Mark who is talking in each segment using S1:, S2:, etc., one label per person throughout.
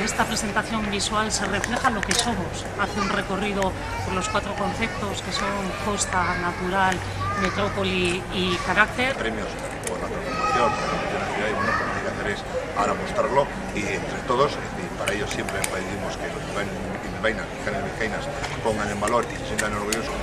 S1: mediante esta presentación visual se refleja lo que somos. Hace un recorrido por los 4 conceptos que son costa, natural, metrópoli y carácter.
S2: Premios por la transformación, por la ciudad, y bueno, pues lo que hay que hacer es ahora mostrarlo y entre todos, y para ello siempre pedimos que los bilbaínas y vizcaínas pongan en valor y se sientan orgullosos.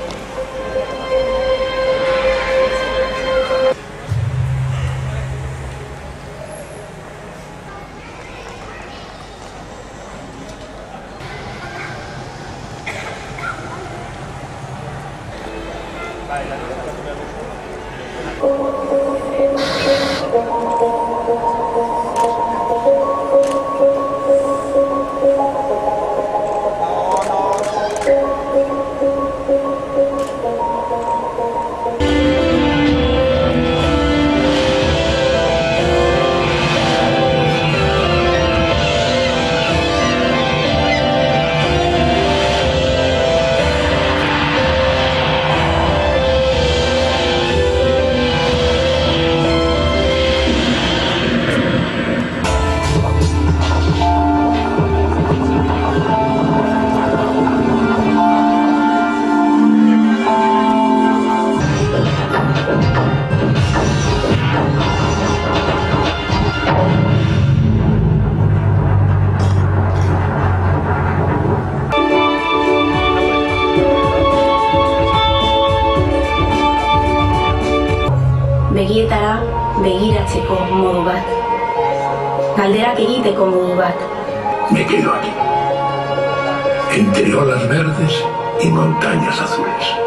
S3: Begietara begiratzeko modu bat, galderak egiteko modu bat.
S4: Me quedo aquí, entre olas verdes y montañas azules.